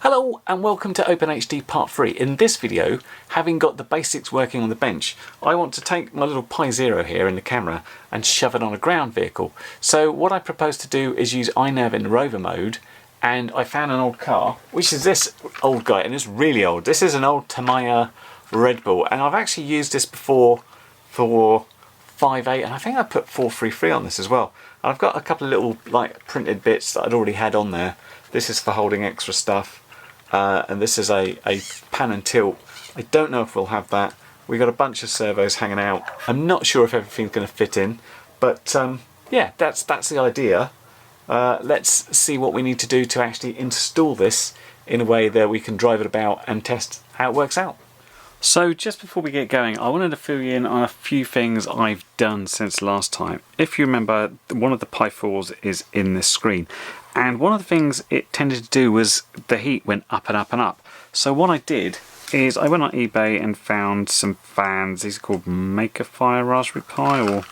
Hello and welcome to Open.HD Part 3. In this video, having got the basics working on the bench, I want to take my little Pi Zero here in the camera and shove it on a ground vehicle. So what I propose to do is use iNav in Rover mode, and I found an old car, which is this old guy, and it's really old. This is an old Tamiya Red Bull, and I've actually used this before for 5.8, and I think I put 4.33 on this as well. And I've got a couple of little like printed bits that I'd already had on there. This is for holding extra stuff. And this is a pan and tilt. I don't know if we'll have that. We've got a bunch of servos hanging out. I'm not sure if everything's going to fit in, but yeah, that's the idea. Let's see what we need to do to actually install this in a way that we can drive it about and test how it works out. So just before we get going, I wanted to fill you in on a few things I've done since last time. If you remember, one of the Pi 4s is in this screen. And one of the things it tended to do was the heat went up and up and up. So what I did is I went on eBay and found some fans. These are called Makerfire Raspberry Pi or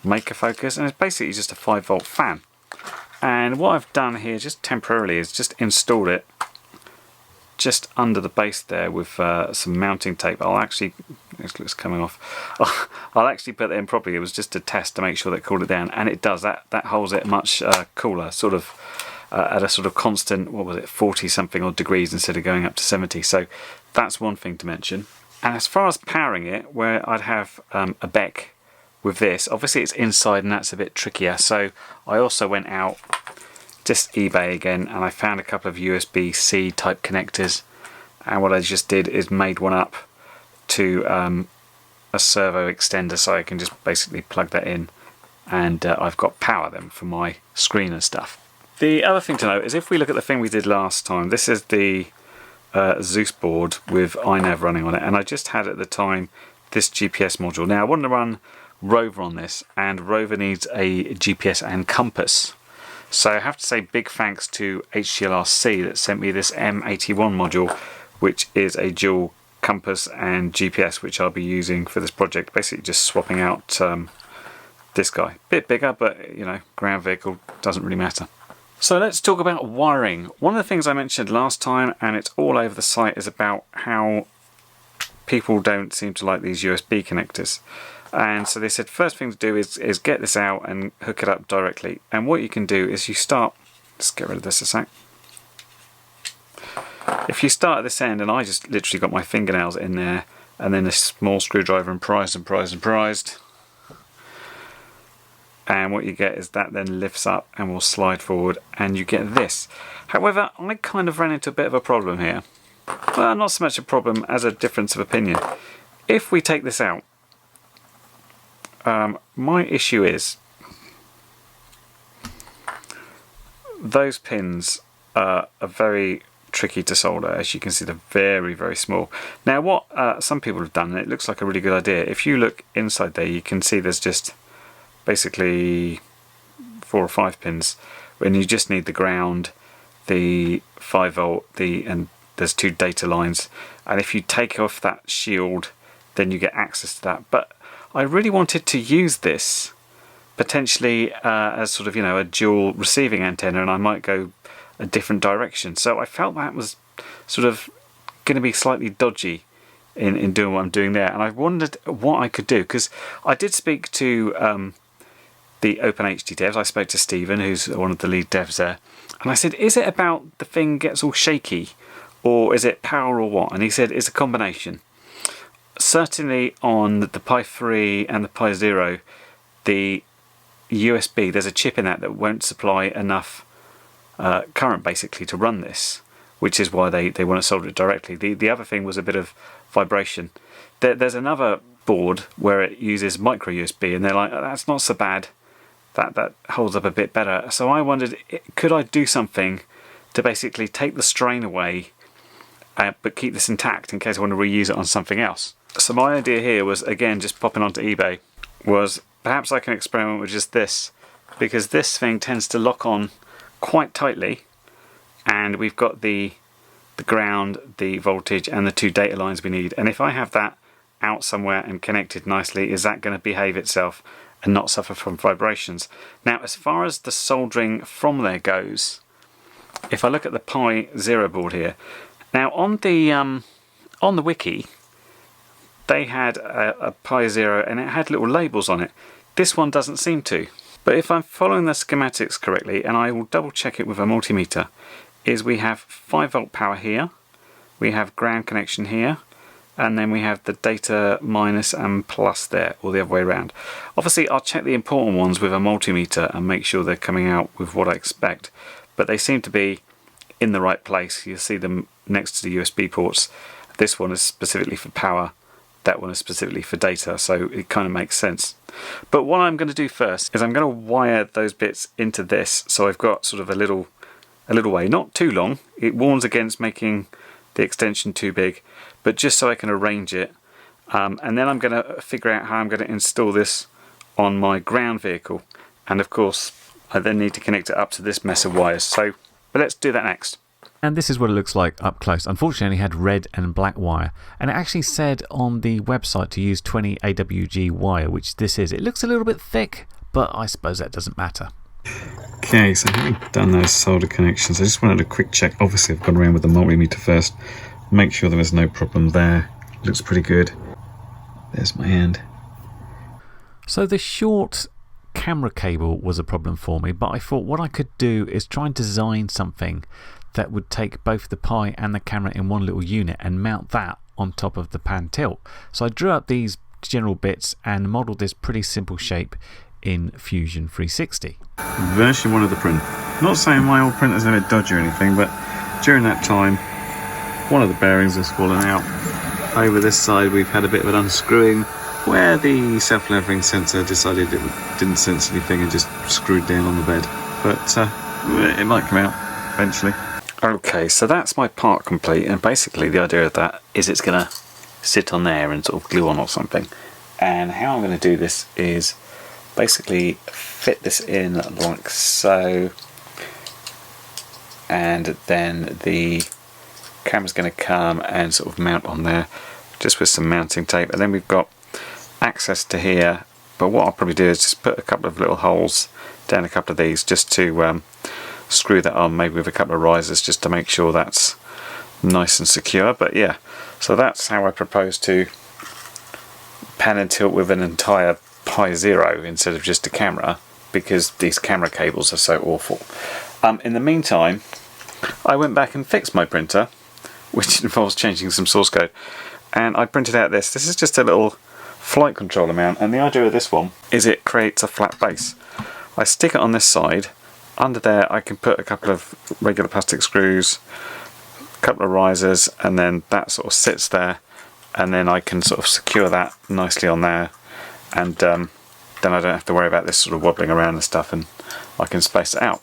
Maker Focus, and it's basically just a 5-volt fan. And what I've done here just temporarily is just installed it just under the base there with some mounting tape. I'll actually, it's coming off. I'll actually put it in properly. It was just a test to make sure that it cooled it down, and it does. That holds it much cooler, sort of at a sort of constant, what was it, 40 something odd degrees instead of going up to 70. So that's one thing to mention. And as far as powering it, where I'd have a BEC with this, obviously it's inside and that's a bit trickier. So I also went out, just eBay again, and I found a couple of USB-C type connectors, and what I just did is made one up to a servo extender, so I can just basically plug that in, and I've got power then for my screen and stuff. The other thing to note is if we look at the thing we did last time, this is the Zeus board with iNav running on it, and I just had at the time this GPS module. Now I wanted to run Rover on this, and Rover needs a GPS and compass. So I have to say big thanks to HTLRC that sent me this M81 module, which is a dual compass and GPS, which I'll be using for this project. Basically just swapping out this guy. Bit bigger, but you know, ground vehicle, doesn't really matter. So let's talk about wiring. One of the things I mentioned last time, and it's all over the site, is about how people don't seem to like these USB connectors. And so they said first thing to do is get this out and hook it up directly. And what you can do is you start, let's get rid of this a sec. If you start at this end, and I just literally got my fingernails in there, and then a small screwdriver and prized and prized and prized. And what you get is that then lifts up and will slide forward, and you get this. However, I kind of ran into a bit of a problem here. Well, not so much a problem as a difference of opinion. If we take this out, my issue is those pins are very tricky to solder. As you can see, they're very, very small. Now what some people have done, and it looks like a really good idea, if you look inside there you can see there's just basically 4 or 5 pins, and you just need the ground, the 5-volt, and there's 2 data lines, and if you take off that shield then you get access to that. But I really wanted to use this potentially as sort of, you know, a dual receiving antenna, and I might go a different direction. So I felt that was sort of going to be slightly dodgy in doing what I'm doing there, and I wondered what I could do, because I did speak to the Open.HD devs. I spoke to Stephen, who's one of the lead devs there, and I said, is it about the thing gets all shaky, or is it power, or what? And he said it's a combination. Certainly on the Pi 3 and the Pi Zero, the USB, there's a chip in that won't supply enough current basically to run this, which is why they want to solder it directly. The other thing was a bit of vibration. There's another board where it uses micro USB, and they're like, oh, that's not so bad, that holds up a bit better. So I wondered, could I do something to basically take the strain away but keep this intact in case I want to reuse it on something else. So my idea here was, again, just popping onto eBay, was perhaps I can experiment with just this, because this thing tends to lock on quite tightly, and we've got the ground, the voltage, and the 2 data lines we need. And if I have that out somewhere and connected nicely, is that going to behave itself and not suffer from vibrations? Now, as far as the soldering from there goes, if I look at the Pi Zero board here, now on the wiki, they had a Pi Zero and it had little labels on it. This one doesn't seem to. But if I'm following the schematics correctly, and I will double check it with a multimeter, is we have 5 volt power here, we have ground connection here, and then we have the data minus and plus there, or the other way around. Obviously I'll check the important ones with a multimeter and make sure they're coming out with what I expect, but they seem to be in the right place. You'll see them next to the USB ports. This one is specifically for power, that one is specifically for data, so it kind of makes sense. But what I'm going to do first is I'm going to wire those bits into this, so I've got sort of a little way, not too long. It warns against making the extension too big, but just so I can arrange it. And then I'm going to figure out how I'm going to install this on my ground vehicle. And of course, I then need to connect it up to this mess of wires. But let's do that next. And this is what it looks like up close. Unfortunately, it had red and black wire. And it actually said on the website to use 20 AWG wire, which this is. It looks a little bit thick, but I suppose that doesn't matter. Okay, so having done those solder connections, I just wanted a quick check. Obviously, I've gone around with the multimeter first. Make sure there was no problem there. Looks pretty good. There's my hand. So the short camera cable was a problem for me, but I thought what I could do is try and design something that would take both the Pi and the camera in one little unit and mount that on top of the pan tilt. So I drew up these general bits and modelled this pretty simple shape in Fusion 360. Version 1 of the print. Not saying my old printer's a bit dodgy or anything, but during that time one of the bearings has fallen out. Over this side we've had a bit of an unscrewing where the self-leveling sensor decided it didn't sense anything and just screwed down on the bed. But it might come out eventually. Okay, so that's my part complete, and basically the idea of that is it's going to sit on there and sort of glue on or something. And how I'm going to do this is basically fit this in like so, and then the camera's going to come and sort of mount on there just with some mounting tape, and then we've got access to here. But what I'll probably do is just put a couple of little holes down a couple of these just to screw that on, maybe with a couple of risers, just to make sure that's nice and secure. But yeah, so that's how I propose to pan and tilt with an entire Pi Zero instead of just a camera, because these camera cables are so awful. In the meantime, I went back and fixed my printer, which involves changing some source code, and I printed out this. This is just a little flight controller mount, and the idea of this one is it creates a flat base. I stick it on this side. Under there I can put a couple of regular plastic screws, a couple of risers, and then that sort of sits there, and then I can sort of secure that nicely on there, and then I don't have to worry about this sort of wobbling around and stuff, and I can space it out.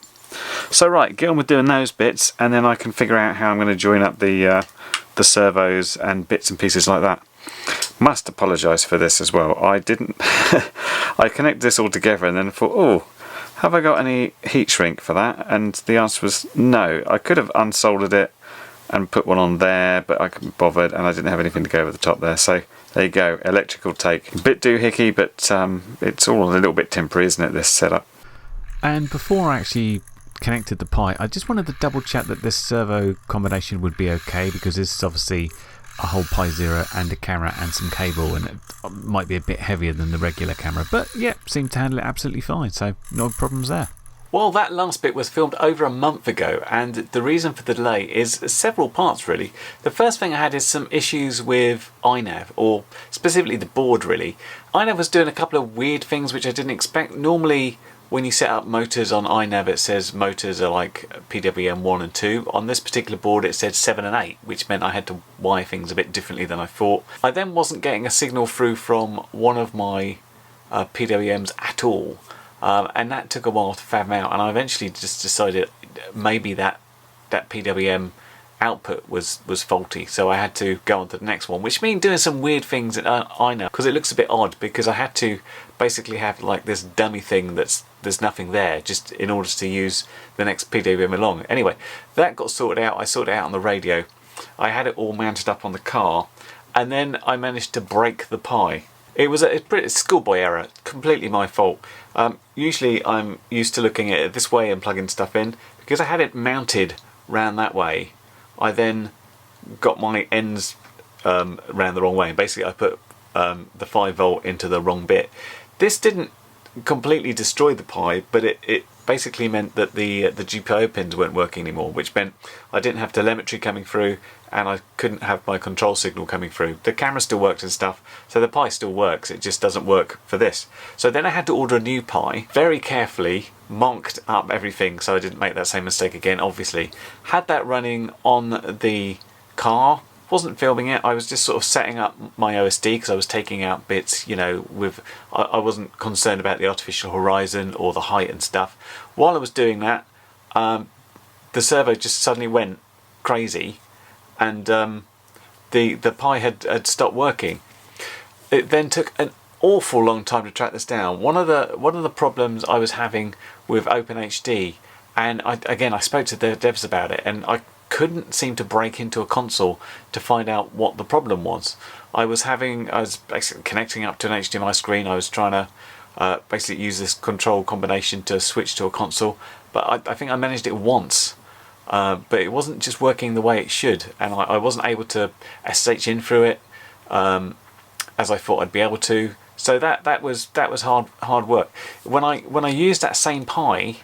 So right, get on with doing those bits, and then I can figure out how I'm going to join up the servos and bits and pieces like that. Must apologise for this as well. I didn't I connected this all together and then thought, oh, have I got any heat shrink for that? And the answer was no. I could have unsoldered it and put one on there, but I couldn't be bothered, and I didn't have anything to go over the top there. So there you go, electrical take. A bit doohickey, but it's all a little bit temporary, isn't it, this setup? And before I actually connected the Pi, I just wanted to double check that this servo combination would be okay, because this is obviously a whole Pi Zero and a camera and some cable, and it might be a bit heavier than the regular camera, but yeah, seemed to handle it absolutely fine, so no problems there. Well, that last bit was filmed over a month ago, and the reason for the delay is several parts really. The first thing I had is some issues with iNav, or specifically the board really. iNav was doing a couple of weird things which I didn't expect. Normally when you set up motors on iNav it says motors are like PWM 1 and 2. On this particular board it said 7 and 8, which meant I had to wire things a bit differently than I thought. I then wasn't getting a signal through from one of my PWMs at all, and that took a while to fathom out, and I eventually just decided maybe that PWM output was faulty, so I had to go on to the next one, which means doing some weird things at iNav, because it looks a bit odd, because I had to basically have like this dummy thing there's nothing there, just in order to use the next PWM along. Anyway, that got sorted out. I sorted it out on the radio. I had it all mounted up on the car, and then I managed to break the Pi. It was a pretty schoolboy error, completely my fault. Usually I'm used to looking at it this way and plugging stuff in. Because I had it mounted round that way, I then got my ends round the wrong way. Basically I put the 5 volt into the wrong bit. This didn't completely destroy the Pi, but it basically meant that the GPIO pins weren't working anymore, which meant I didn't have telemetry coming through and I couldn't have my control signal coming through. The camera still worked and stuff, so the Pi still works, it just doesn't work for this. So then I had to order a new Pi, very carefully mocked up everything so I didn't make that same mistake again, obviously. Had that running on the car, wasn't filming it, I was just sort of setting up my OSD because I was taking out bits, you know, I wasn't concerned about the artificial horizon or the height and stuff. While I was doing that, the servo just suddenly went crazy and the Pi had stopped working. It then took an awful long time to track this down. One of the problems I was having with Open.HD, and I spoke to the devs about it, and I couldn't seem to break into a console to find out what the problem was. I was basically connecting up to an HDMI screen. I was trying to basically use this control combination to switch to a console, but I think I managed it once, but it wasn't just working the way it should, and I wasn't able to SSH in through it as I thought I'd be able to. So that was hard work. When I used that same Pi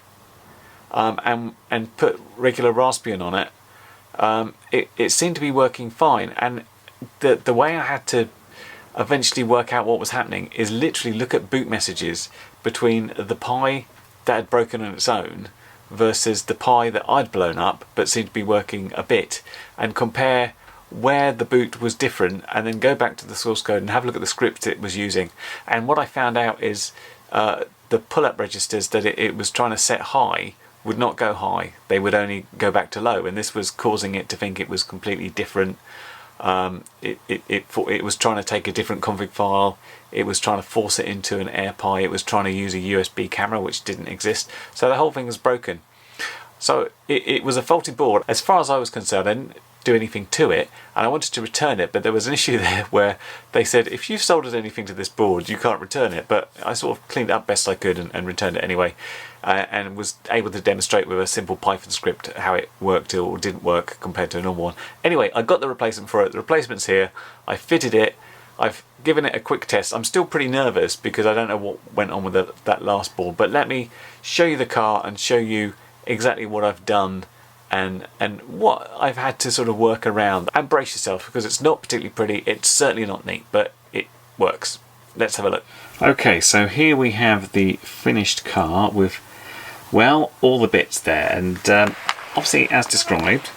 and put regular Raspbian on it, it seemed to be working fine, and the way I had to eventually work out what was happening is literally look at boot messages between the Pi that had broken on its own versus the Pi that I'd blown up but seemed to be working a bit, and compare where the boot was different, and then go back to the source code and have a look at the script it was using. And what I found out is the pull-up registers that it was trying to set high would not go high, they would only go back to low, and this was causing it to think it was completely different. It was trying to take a different config file, it was trying to force it into an AirPi, it was trying to use a USB camera which didn't exist, so the whole thing was broken. So it was a faulty board. As far as I was concerned, I didn't do anything to it, and I wanted to return it, but there was an issue there where they said if you've soldered anything to this board you can't return it, but I sort of cleaned it up best I could and returned it anyway, and was able to demonstrate with a simple Python script how it worked or didn't work compared to a normal one. Anyway, I got the replacement for it, the replacement's here, I fitted it, I've given it a quick test. I'm still pretty nervous because I don't know what went on with that last board, but let me show you the car and show you exactly what I've done and what I've had to sort of work around. And brace yourself, because it's not particularly pretty, it's certainly not neat, but it works. Let's have a look. Okay, so here we have the finished car with, well, all the bits there, and obviously as described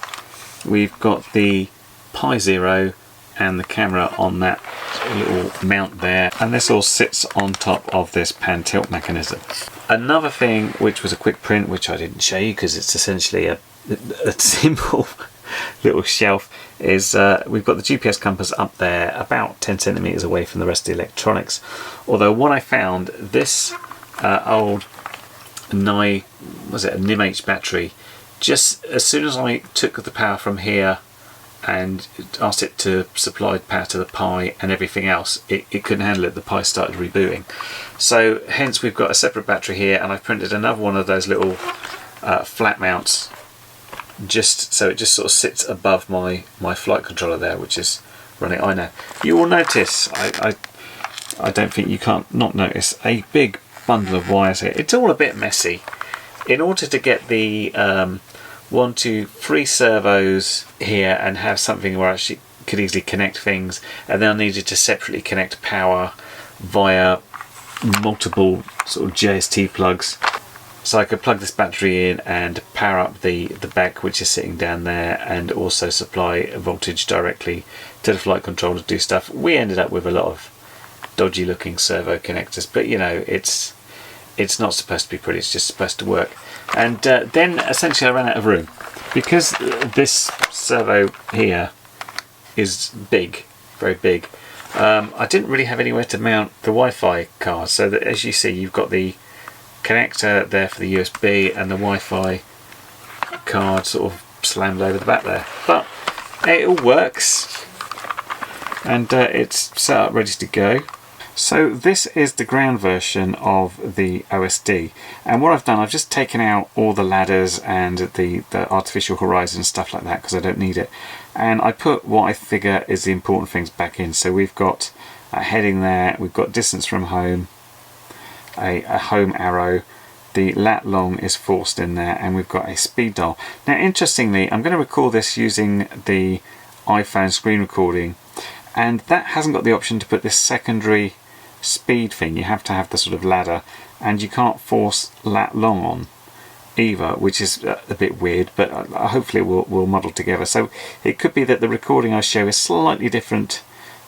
we've got the Pi Zero and the camera on that little mount there, and this all sits on top of this pan tilt mechanism. Another thing which was a quick print, which I didn't show you because it's essentially a simple little shelf, is we've got the GPS compass up there about 10 centimeters away from the rest of the electronics. Although what I found, this old a NIMH battery, just as soon as I took the power from here and asked it to supply power to the Pi and everything else, it couldn't handle it. The Pi started rebooting. So hence we've got a separate battery here, and I've printed another one of those little flat mounts, just so it just sort of sits above my flight controller there, which is running iNav. You will notice, I don't think you can't not notice, a big bundle of wires here. It's all a bit messy. In order to get the 1, 2, 3 servos here and have something where I actually could easily connect things, and then I needed to separately connect power via multiple sort of JST plugs, so I could plug this battery in and power up the back, which is sitting down there, and also supply voltage directly to the flight controller to do stuff. We ended up with a lot of dodgy looking servo connectors, but you know, it's not supposed to be pretty, it's just supposed to work. And then essentially I ran out of room, because this servo here is big, very big. I didn't really have anywhere to mount the Wi-Fi card, so that, as you see, you've got the connector there for the USB and the Wi-Fi card sort of slammed over the back there. But it all works, and it's set up ready to go. So this is the ground version of the OSD, and what I've done, I've just taken out all the ladders and the artificial horizon and stuff like that because I don't need it, and I put what I figure is the important things back in. So we've got a heading there, we've got distance from home, a home arrow, the lat long is forced in there, and we've got a speed dial. Now interestingly, I'm going to record this using the iPhone screen recording, and that hasn't got the option to put this secondary speed thing. You have to have the sort of ladder, and you can't force lat long on either, which is a bit weird, but hopefully we'll model together. So it could be that the recording I show is slightly different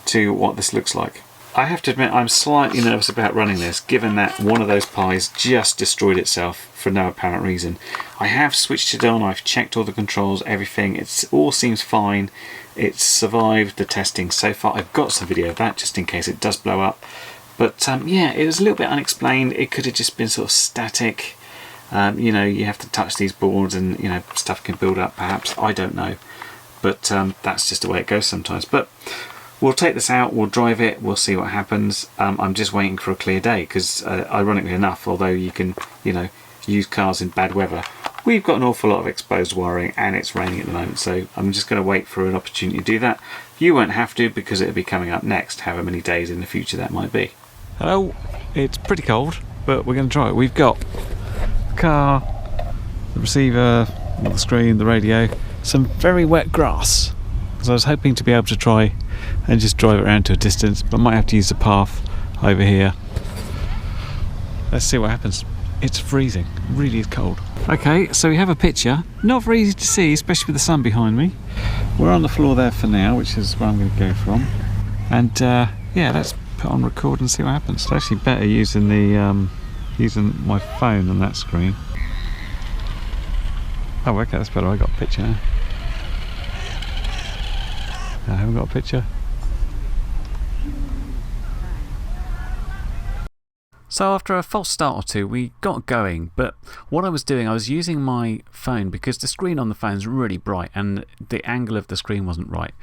to what this looks like. I have to admit I'm slightly nervous about running this, given that one of those pies just destroyed itself for no apparent reason. I have switched it on, I've checked all the controls, everything, it all seems fine. It's survived the testing so far. I've got some video of that just in case it does blow up. But yeah, it was a little bit unexplained. It could have just been sort of static. You know, you have to touch these boards and, you know, stuff can build up perhaps. I don't know. But that's just the way it goes sometimes. But we'll take this out, we'll drive it, we'll see what happens. I'm just waiting for a clear day because, ironically enough, although you can, you know, use cars in bad weather, we've got an awful lot of exposed wiring and it's raining at the moment. So I'm just going to wait for an opportunity to do that. You won't have to because it'll be coming up next, however many days in the future that might be. Hello, it's pretty cold, but we're going to try it. We've got the car, the receiver, the screen, the radio, some very wet grass. So I was hoping to be able to try and just drive it around to a distance, but I might have to use the path over here. Let's see what happens. It's freezing, it really is cold. Okay, so we have a picture, not very easy to see, especially with the sun behind me. We're on the floor there for now, which is where I'm going to go from. And yeah, let's put on record and see what happens. It's actually better using the using my phone than that screen. Oh, okay, that's better. I got a picture now. I haven't got a picture. So after a false start or two, we got going, but what I was doing, I was using my phone because the screen on the phone is really bright and the angle of the screen wasn't right.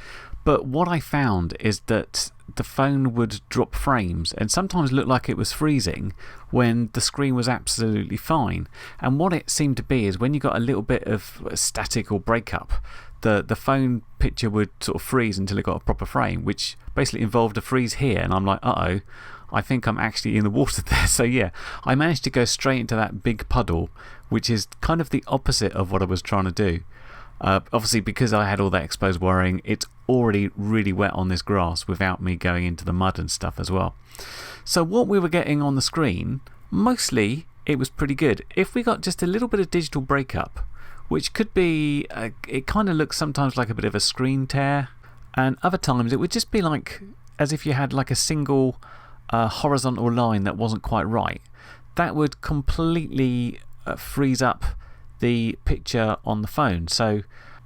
But what I found is that the phone would drop frames and sometimes look like it was freezing when the screen was absolutely fine. And what it seemed to be is when you got a little bit of static or breakup, the phone picture would sort of freeze until it got a proper frame, which basically involved a freeze here. And I'm like, uh-oh, I think I'm actually in the water there. So yeah, I managed to go straight into that big puddle, which is kind of the opposite of what I was trying to do. Obviously, because I had all that exposed wiring, it's already really wet on this grass without me going into the mud and stuff as well. So what we were getting on the screen, mostly it was pretty good. If we got just a little bit of digital breakup, which could be, it kind of looks sometimes like a bit of a screen tear, and other times it would just be like as if you had like a single horizontal line that wasn't quite right. That would completely freeze up the picture on the phone. So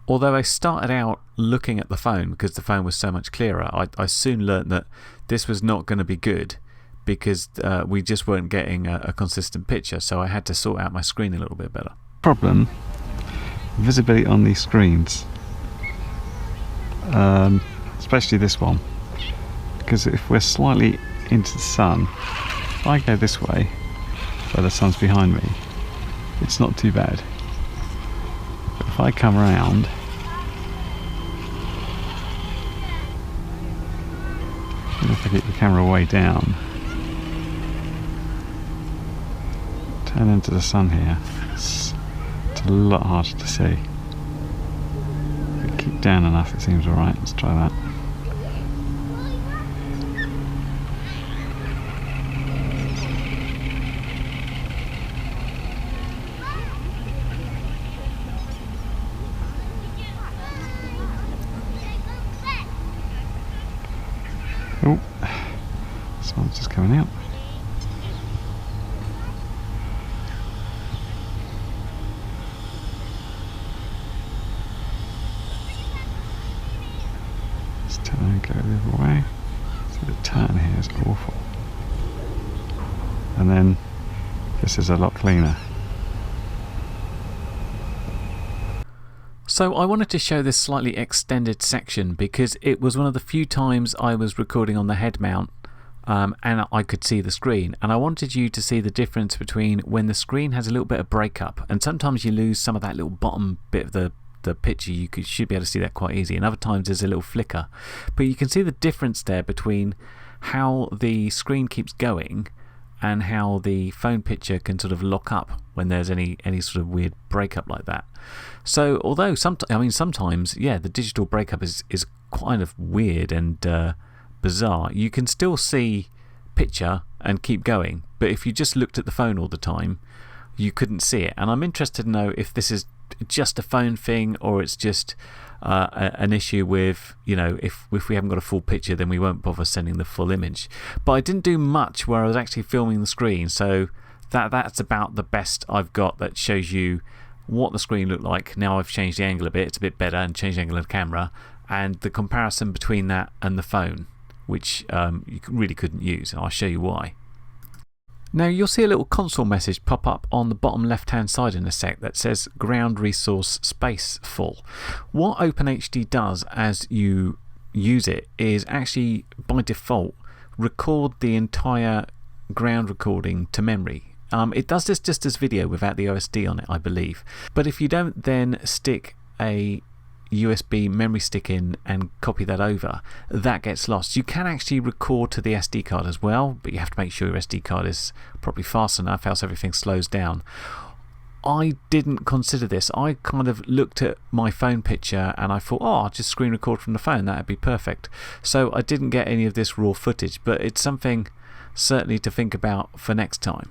although I started out looking at the phone because the phone was so much clearer, I soon learned that this was not going to be good because we just weren't getting a consistent picture. So I had to sort out my screen a little bit better. Problem, visibility on these screens, especially this one, because if we're slightly into the sun, if I go this way where the sun's behind me, it's not too bad. But if I come around, and if I get the camera way down, turn into the sun here, it's a lot harder to see. If I keep down enough, it seems alright. Let's try that. Oh, someone's just coming out. Let's turn and go the other way. So the turn here is awful. And then this is a lot cleaner. So I wanted to show this slightly extended section because it was one of the few times I was recording on the head mount and I could see the screen, and I wanted you to see the difference between when the screen has a little bit of breakup, and sometimes you lose some of that little bottom bit of the picture. Should be able to see that quite easy, and other times there's a little flicker, but you can see the difference there between how the screen keeps going and how the phone picture can sort of lock up when there's any sort of weird breakup like that. So although sometimes yeah, the digital breakup is kind of weird and bizarre, you can still see picture and keep going, but if you just looked at the phone all the time you couldn't see it. And I'm interested to know if this is just a phone thing or it's just an issue with, if we haven't got a full picture then we won't bother sending the full image. But I didn't do much where I was actually filming the screen, so that's about the best I've got that shows you what the screen looked like. Now I've changed the angle a bit, it's a bit better, and changed the angle of the camera, and the comparison between that and the phone, which you really couldn't use, and I'll show you why. Now you'll see a little console message pop up on the bottom left hand side in a sec that says ground resource space full. What Open.HD does as you use it is actually by default record the entire ground recording to memory. It does this just as video without the OSD on it, I believe, but if you don't then stick a USB memory stick in and copy that over, that gets lost. You can actually record to the SD card as well, but you have to make sure your SD card is probably fast enough, else everything slows down. I didn't consider this. I kind of looked at my phone picture and I thought, I'll just screen record from the phone, that would be perfect. So I didn't get any of this raw footage, but it's something certainly to think about for next time.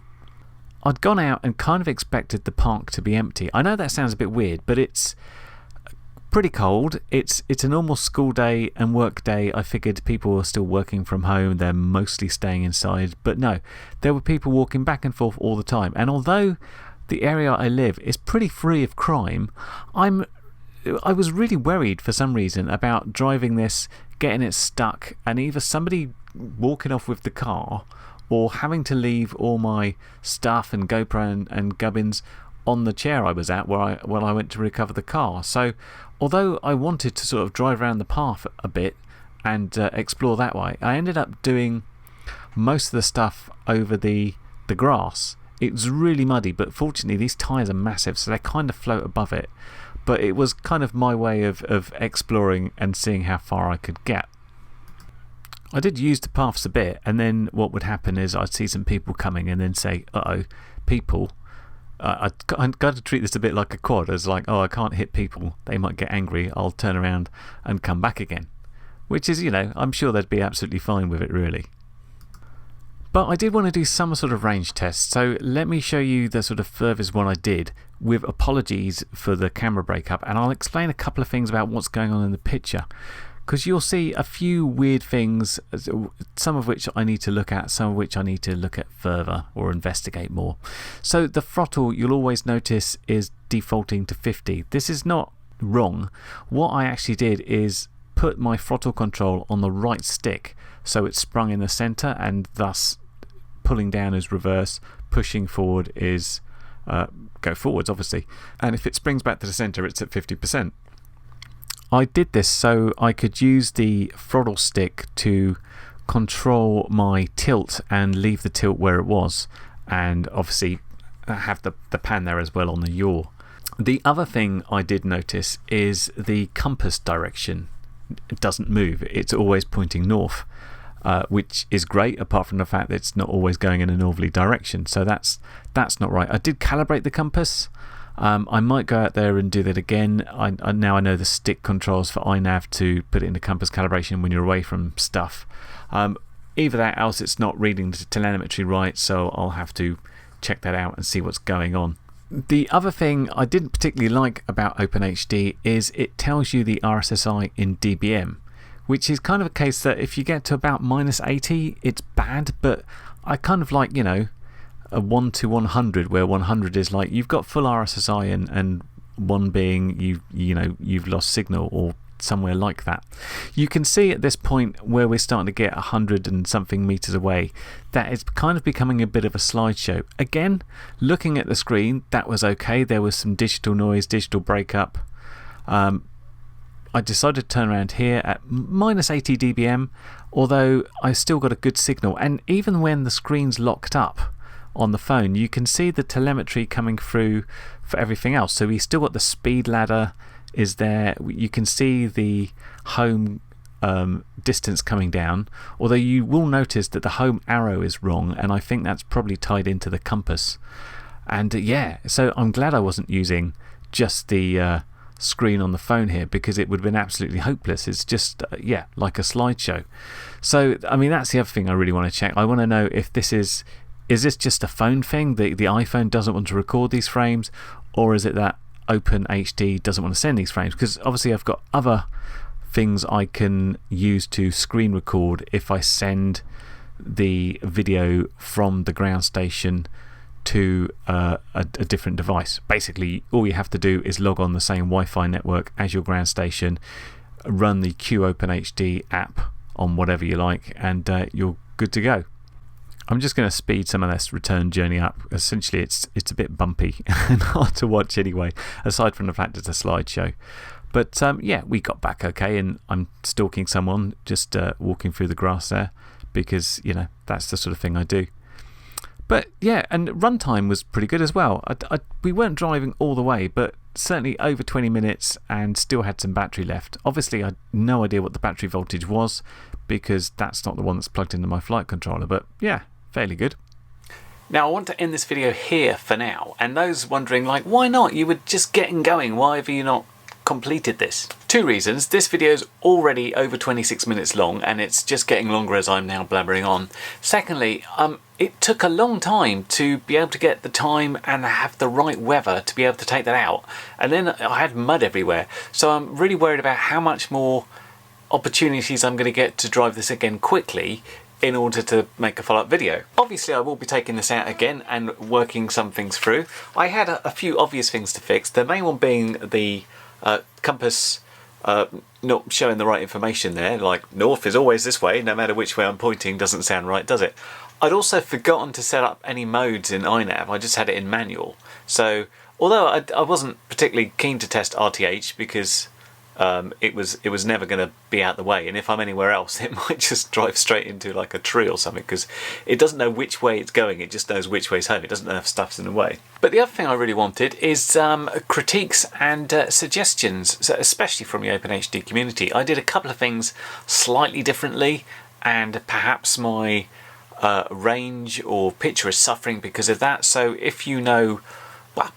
I'd gone out and kind of expected the park to be empty. I know that sounds a bit weird, but it's pretty cold. It's a normal school day and work day. I figured people were still working from home, they're mostly staying inside, but no, there were people walking back and forth all the time. And although the area I live is pretty free of crime, I was really worried for some reason about driving this, getting it stuck, and either somebody walking off with the car or having to leave all my stuff and GoPro and gubbins on the chair I was at when I went to recover the car. So although I wanted to sort of drive around the path a bit and explore that way, I ended up doing most of the stuff over the grass. It was really muddy, but fortunately these tyres are massive, so they kind of float above it. But it was kind of my way of exploring and seeing how far I could get. I did use the paths a bit, and then what would happen is I'd see some people coming and then say, people. I've got to treat this a bit like a quad, as like, I can't hit people, they might get angry, I'll turn around and come back again. Which is, I'm sure they'd be absolutely fine with it, really. But I did want to do some sort of range test, so let me show you the sort of furthest one I did, with apologies for the camera breakup, and I'll explain a couple of things about what's going on in the picture. Because you'll see a few weird things, some of which I need to look at, some of which I need to look at further or investigate more. So the throttle, you'll always notice, is defaulting to 50. This is not wrong. What I actually did is put my throttle control on the right stick, so it's sprung in the center, and thus pulling down is reverse, pushing forward is go forwards, obviously. And if it springs back to the center, it's at 50%. I did this so I could use the throttle stick to control my tilt and leave the tilt where it was, and obviously have the pan there as well on the yaw. The other thing I did notice is the compass direction doesn't move, it's always pointing north, which is great, apart from the fact that it's not always going in a northerly direction, so that's not right. I did calibrate the compass. I might go out there and do that again. Now I know the stick controls for iNav to put it into compass calibration when you're away from stuff. Either that, else it's not reading the telemetry right, so I'll have to check that out and see what's going on. The other thing I didn't particularly like about Open.HD is it tells you the RSSI in dBm, which is kind of a case that if you get to about -80, it's bad, but I kind of like, a 1 to 100, where 100 is like you've got full RSSI and 1 being you've lost signal or somewhere like that. You can see at this point where we're starting to get 100 and something meters away that it's kind of becoming a bit of a slideshow. Again, looking at the screen, that was okay. There was some digital noise, digital breakup. I decided to turn around here at minus 80 dBm, although I still got a good signal. And even when the screen's locked up on the phone, you can see the telemetry coming through for everything else. So we still got the speed ladder is there. You can see the home distance coming down, although you will notice that the home arrow is wrong, and I think that's probably tied into the compass. And yeah, so I'm glad I wasn't using just the screen on the phone here, because it would have been absolutely hopeless. It's just yeah, like a slideshow. So I mean, that's the other thing I really want to check. I want to know if this is this just a phone thing, the iPhone doesn't want to record these frames, or is it that Open.HD doesn't want to send these frames? Because obviously I've got other things I can use to screen record if I send the video from the ground station to a different device. Basically, all you have to do is log on the same Wi-Fi network as your ground station, run the Q Open HD app on whatever you like, and you're good to go. I'm just going to speed some of this return journey up. Essentially, it's a bit bumpy and hard to watch anyway, aside from the fact it's a slideshow. But yeah, we got back okay, and I'm stalking someone just walking through the grass there, because you know that's the sort of thing I do. But yeah, and runtime was pretty good as well. We weren't driving all the way, but certainly over 20 minutes and still had some battery left. Obviously, I had no idea what the battery voltage was, because that's not the one that's plugged into my flight controller, but yeah, fairly good. Now I want to end this video here for now, and those wondering like, why not? You were just getting going, why have you not completed this? Two reasons. This video is already over 26 minutes long, and it's just getting longer as I'm now blabbering on. Secondly, it took a long time to be able to get the time and have the right weather to be able to take that out, and then I had mud everywhere, so I'm really worried about how much more opportunities I'm going to get to drive this again quickly in order to make a follow-up video. Obviously I will be taking this out again and working some things through. I had a few obvious things to fix, the main one being the compass not showing the right information there, like north is always this way, no matter which way I'm pointing. Doesn't sound right, does it? I'd also forgotten to set up any modes in iNav, I just had it in manual. So although I wasn't particularly keen to test RTH, because it was never going to be out the way, and if I'm anywhere else it might just drive straight into like a tree or something, because it doesn't know which way it's going, it just knows which way's home, it doesn't know if stuff's in the way. But the other thing I really wanted is critiques and suggestions, so especially from the Open.HD community. I did a couple of things slightly differently, and perhaps my range or picture is suffering because of that. So if you know, well,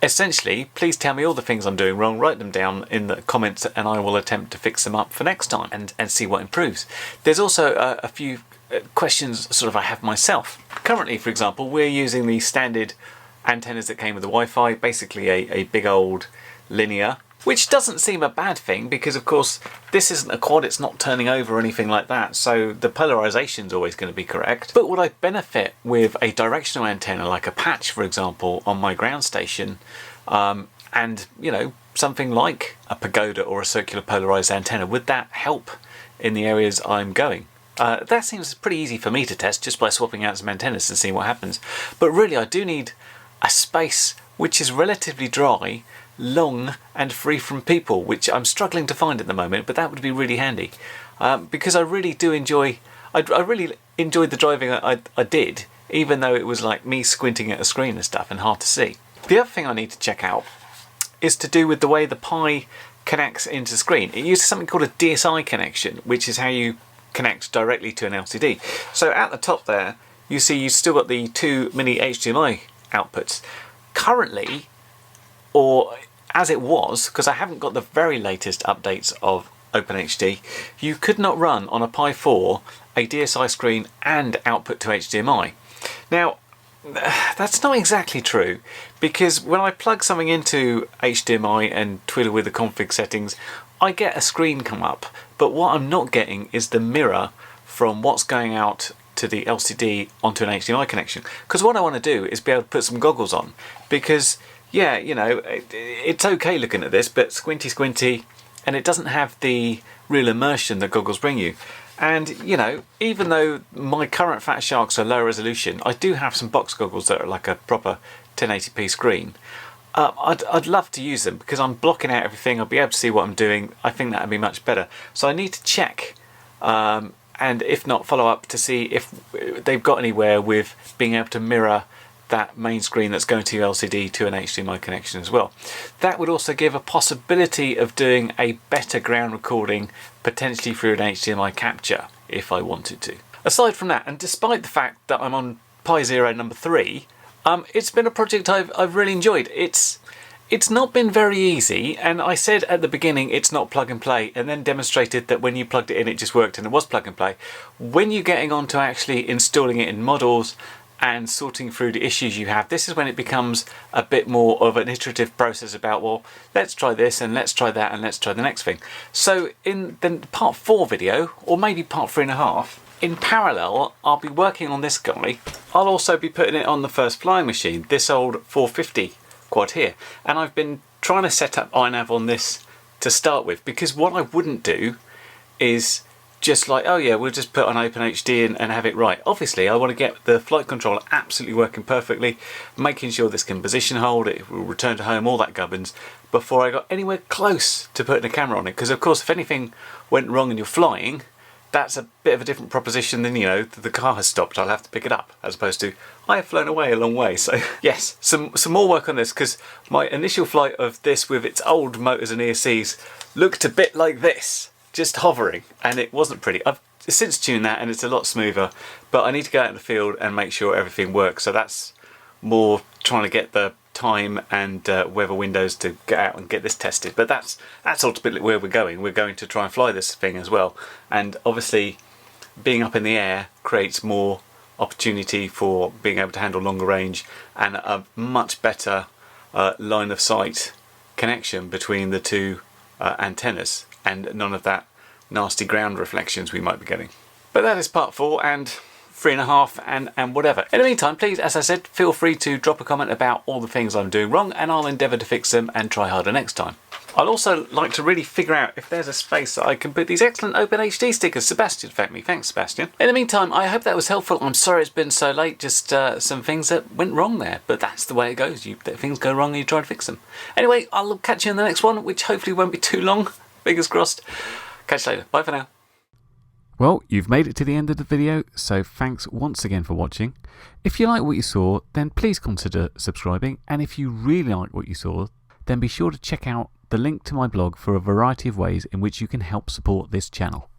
essentially, please tell me all the things I'm doing wrong, write them down in the comments, and I will attempt to fix them up for next time and see what improves. There's also a few questions sort of I have myself. Currently, for example, we're using the standard antennas that came with the Wi-Fi, basically a big old linear, which doesn't seem a bad thing, because of course this isn't a quad, it's not turning over or anything like that, so the polarization is always going to be correct. But would I benefit with a directional antenna like a patch, for example, on my ground station, and you know, something like a pagoda or a circular polarized antenna? Would that help in the areas I'm going? That seems pretty easy for me to test just by swapping out some antennas and seeing what happens. But really I do need a space which is relatively dry, long and free from people, which I'm struggling to find at the moment, but that would be really handy, because I really do enjoy, I really enjoyed the driving I did, even though it was like me squinting at a screen and stuff and hard to see. The other thing I need to check out is to do with the way the Pi connects into the screen. It uses something called a DSI connection, which is how you connect directly to an LCD. So at the top there you see you've still got the two mini HDMI outputs. Currently, or as it was, because I haven't got the very latest updates of Open.HD, you could not run on a Pi 4 a DSI screen and output to HDMI. Now, that's not exactly true, because when I plug something into HDMI and twiddle with the config settings, I get a screen come up, but what I'm not getting is the mirror from what's going out to the LCD onto an HDMI connection. Because what I want to do is be able to put some goggles on, because yeah, you know, it's okay looking at this, but squinty, and it doesn't have the real immersion that goggles bring you. And, you know, even though my current Fat Sharks are low resolution, I do have some box goggles that are like a proper 1080p screen. I'd love to use them because I'm blocking out everything. I'll be able to see what I'm doing. I think that would be much better. So I need to check, and if not, follow up to see if they've got anywhere with being able to mirror that main screen that's going to your LCD to an HDMI connection as well. That would also give a possibility of doing a better ground recording, potentially through an HDMI capture, if I wanted to. Aside from that, and despite the fact that I'm on Pi Zero number 3, it's been a project I've really enjoyed. It's not been very easy, and I said at the beginning it's not plug and play, and then demonstrated that when you plugged it in it just worked and it was plug and play. When you're getting on to actually installing it in models and sorting through the issues you have, this is when it becomes a bit more of an iterative process about, well, let's try this and let's try that and let's try the next thing. So in the part 4 video, or maybe part 3.5, in parallel, I'll be working on this guy. I'll also be putting it on the first flying machine, this old 450 quad here. And I've been trying to set up iNav on this to start with, because what I wouldn't do is just like, oh yeah, we'll just put on Open.HD and have it right. Obviously, I want to get the flight controller absolutely working perfectly, making sure this can position hold, it will return to home, all that gubbins, before I got anywhere close to putting a camera on it. Because of course, if anything went wrong and you're flying, that's a bit of a different proposition than, you know, the car has stopped, I'll have to pick it up, as opposed to, I have flown away a long way. So yes, some more work on this, because my initial flight of this with its old motors and ESCs looked a bit like this, just hovering, and it wasn't pretty. I've since tuned that and it's a lot smoother, but I need to go out in the field and make sure everything works. So that's more trying to get the time and weather windows to get out and get this tested. But that's ultimately where we're going. We're going to try and fly this thing as well, and obviously being up in the air creates more opportunity for being able to handle longer range and a much better line of sight connection between the two antennas, and none of that nasty ground reflections we might be getting. But that is part 4 and 3.5 and whatever. In the meantime, please, as I said, feel free to drop a comment about all the things I'm doing wrong, and I'll endeavour to fix them and try harder next time. I'd also like to really figure out if there's a space that I can put these excellent Open.HD stickers. Sebastian thanked me. Thanks, Sebastian. In the meantime, I hope that was helpful. I'm sorry it's been so late. Just some things that went wrong there. But that's the way it goes. Things go wrong and you try to fix them. Anyway, I'll catch you in the next one, which hopefully won't be too long. Fingers crossed. Catch you later. Bye for now. Well, you've made it to the end of the video, so thanks once again for watching. If you like what you saw, then please consider subscribing, and if you really like what you saw, then be sure to check out the link to my blog for a variety of ways in which you can help support this channel.